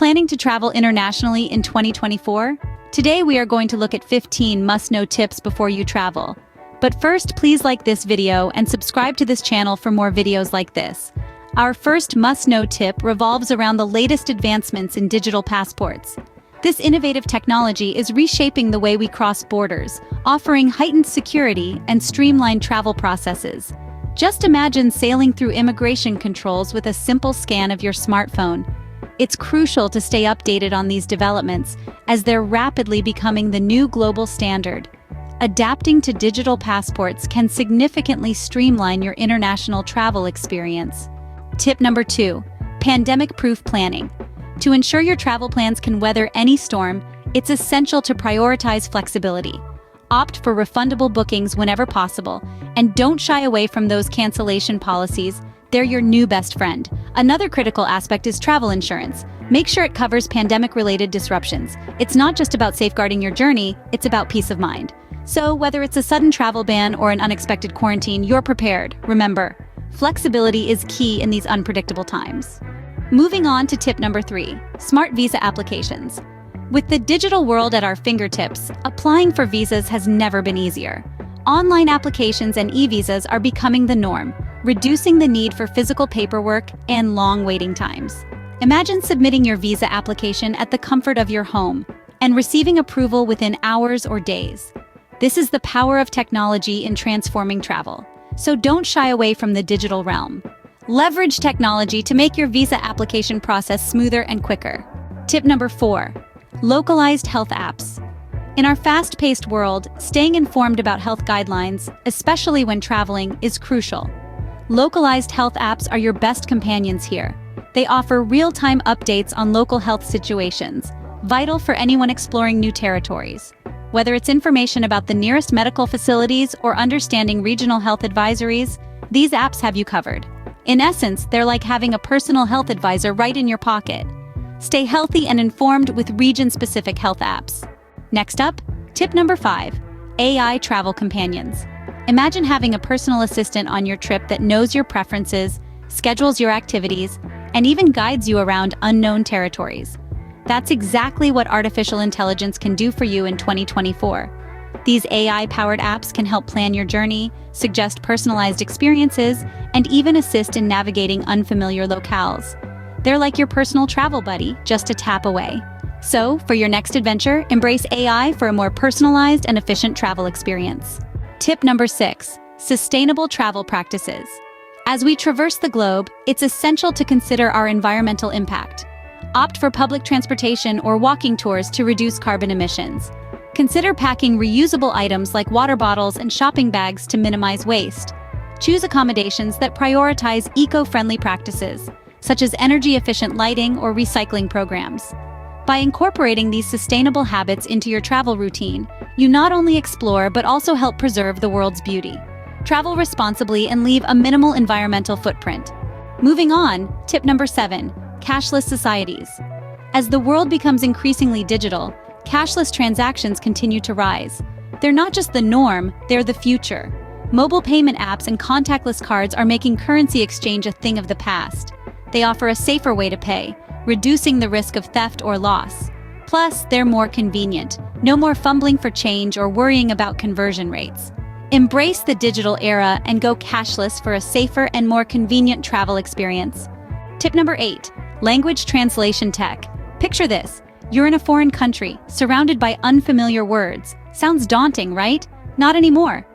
planning to travel internationally in 2024? Today we are going to look at 15 must-know tips before you travel. But first, please like this video and subscribe to this channel for more videos like this. Our first must-know tip revolves around the latest advancements in digital passports. This innovative technology is reshaping the way we cross borders, offering heightened security and streamlined travel processes. Just imagine sailing through immigration controls with a simple scan of your smartphone. It's crucial to stay updated on these developments, as they're rapidly becoming the new global standard. Adapting to digital passports can significantly streamline your international travel experience. Tip number 2, pandemic-proof planning. To ensure your travel plans can weather any storm, it's essential to prioritize flexibility. Opt for refundable bookings whenever possible, and don't shy away from those cancellation policies. They're your new best friend. Another critical aspect is travel insurance. Make sure it covers pandemic-related disruptions. It's not just about safeguarding your journey, it's about peace of mind. So whether it's a sudden travel ban or an unexpected quarantine, you're prepared. Remember, flexibility is key in these unpredictable times. Moving on to tip number 3, smart visa applications. With the digital world at our fingertips, applying for visas has never been easier. Online applications and e-visas are becoming the norm, reducing the need for physical paperwork and long waiting times. Imagine submitting your visa application at the comfort of your home and receiving approval within hours or days. This is the power of technology in transforming travel. So don't shy away from the digital realm. Leverage technology to make your visa application process smoother and quicker. Tip number 4, localized health apps. In our fast-paced world, staying informed about health guidelines, especially when traveling, is crucial. Localized health apps are your best companions here. They offer real-time updates on local health situations, vital for anyone exploring new territories. Whether it's information about the nearest medical facilities or understanding regional health advisories, these apps have you covered. In essence, they're like having a personal health advisor right in your pocket. Stay healthy and informed with region-specific health apps. Next up, tip number 5, AI travel companions. Imagine having a personal assistant on your trip that knows your preferences, schedules your activities, and even guides you around unknown territories. That's exactly what artificial intelligence can do for you in 2024. These AI-powered apps can help plan your journey, suggest personalized experiences, and even assist in navigating unfamiliar locales. They're like your personal travel buddy, just a tap away. So, for your next adventure, embrace AI for a more personalized and efficient travel experience. Tip number 6, sustainable travel practices. As we traverse the globe, it's essential to consider our environmental impact. Opt for public transportation or walking tours to reduce carbon emissions. Consider packing reusable items like water bottles and shopping bags to minimize waste. Choose accommodations that prioritize eco-friendly practices, such as energy-efficient lighting or recycling programs. By incorporating these sustainable habits into your travel routine, you not only explore but also help preserve the world's beauty. Travel responsibly and leave a minimal environmental footprint. Moving on, tip number 7, cashless societies. As the world becomes increasingly digital, cashless transactions continue to rise. They're not just the norm, they're the future. Mobile payment apps and contactless cards are making currency exchange a thing of the past. They offer a safer way to pay, reducing the risk of theft or loss. Plus, they're more convenient. No more fumbling for change or worrying about conversion rates. Embrace the digital era and go cashless for a safer and more convenient travel experience. Tip number 8, language translation tech. Picture this. You're in a foreign country, surrounded by unfamiliar words. Sounds daunting, right? Not anymore.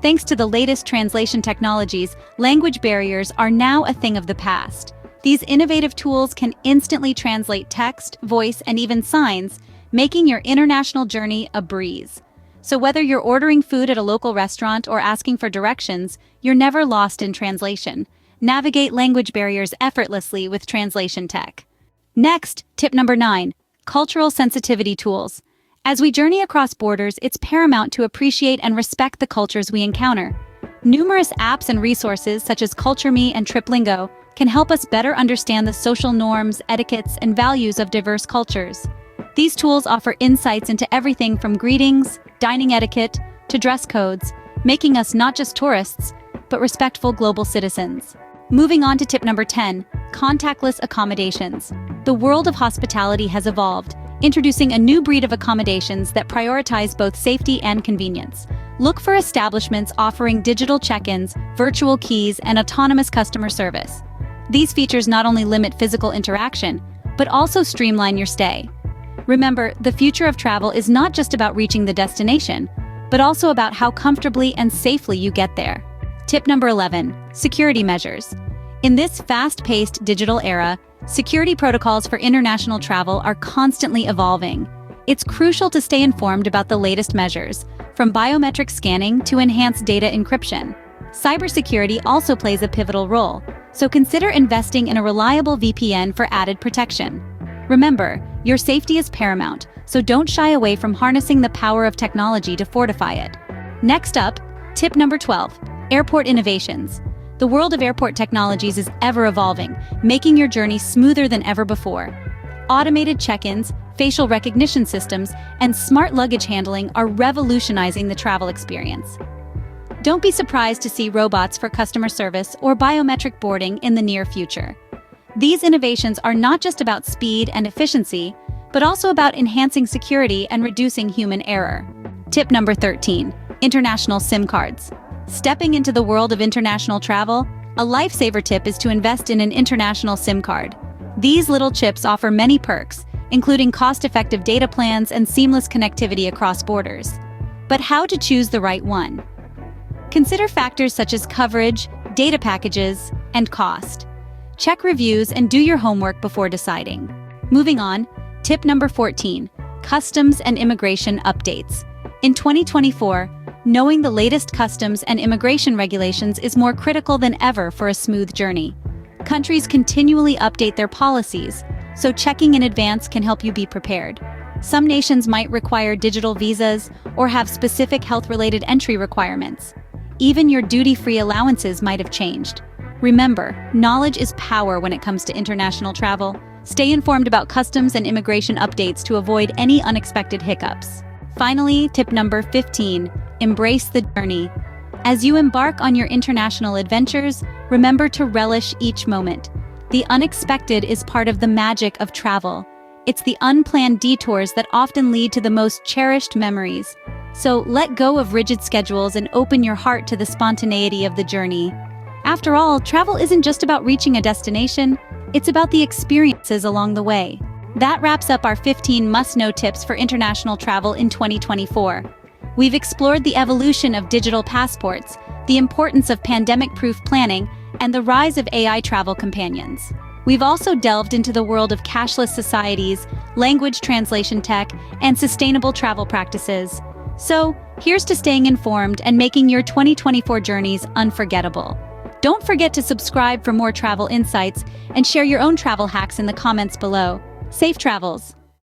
Thanks to the latest translation technologies, language barriers are now a thing of the past. These innovative tools can instantly translate text, voice, and even signs, making your international journey a breeze. So whether you're ordering food at a local restaurant or asking for directions, you're never lost in translation. Navigate language barriers effortlessly with translation tech. Next, tip number 9, cultural sensitivity tools. As we journey across borders, it's paramount to appreciate and respect the cultures we encounter. Numerous apps and resources such as CultureMe and TripLingo can help us better understand the social norms, etiquettes, and values of diverse cultures. These tools offer insights into everything from greetings, dining etiquette, to dress codes, making us not just tourists, but respectful global citizens. Moving on to tip number 10, contactless accommodations. The world of hospitality has evolved, introducing a new breed of accommodations that prioritize both safety and convenience. Look for establishments offering digital check-ins, virtual keys, and autonomous customer service. These features not only limit physical interaction, but also streamline your stay. Remember, the future of travel is not just about reaching the destination, but also about how comfortably and safely you get there. Tip number 11, security measures. In this fast-paced digital era, security protocols for international travel are constantly evolving. It's crucial to stay informed about the latest measures, from biometric scanning to enhanced data encryption. Cybersecurity also plays a pivotal role, so consider investing in a reliable VPN for added protection. Remember, your safety is paramount, so don't shy away from harnessing the power of technology to fortify it. Next up, tip number 12, airport innovations. The world of airport technologies is ever evolving, making your journey smoother than ever before. Automated check-ins, facial recognition systems, and smart luggage handling are revolutionizing the travel experience. Don't be surprised to see robots for customer service or biometric boarding in the near future. These innovations are not just about speed and efficiency, but also about enhancing security and reducing human error. Tip number 13, international SIM cards. Stepping into the world of international travel, a lifesaver tip is to invest in an international SIM card. These little chips offer many perks, including cost-effective data plans and seamless connectivity across borders. But how to choose the right one? Consider factors such as coverage, data packages, and cost. Check reviews and do your homework before deciding. Moving on, tip number 14, customs and immigration updates. In 2024, knowing the latest customs and immigration regulations is more critical than ever for a smooth journey. Countries continually update their policies, so checking in advance can help you be prepared. Some nations might require digital visas or have specific health-related entry requirements. Even your duty-free allowances might have changed. Remember, knowledge is power when it comes to international travel. Stay informed about customs and immigration updates to avoid any unexpected hiccups. Finally, tip number 15, embrace the journey. As you embark on your international adventures, remember to relish each moment. The unexpected is part of the magic of travel. It's the unplanned detours that often lead to the most cherished memories. So let go of rigid schedules and open your heart to the spontaneity of the journey. After all, travel isn't just about reaching a destination, it's about the experiences along the way. That wraps up our 15 must-know tips for international travel in 2024. We've explored the evolution of digital passports, the importance of pandemic-proof planning, and the rise of AI travel companions. We've also delved into the world of cashless societies, language translation tech, and sustainable travel practices. So, here's to staying informed and making your 2024 journeys unforgettable. Don't forget to subscribe for more travel insights and share your own travel hacks in the comments below. Safe travels!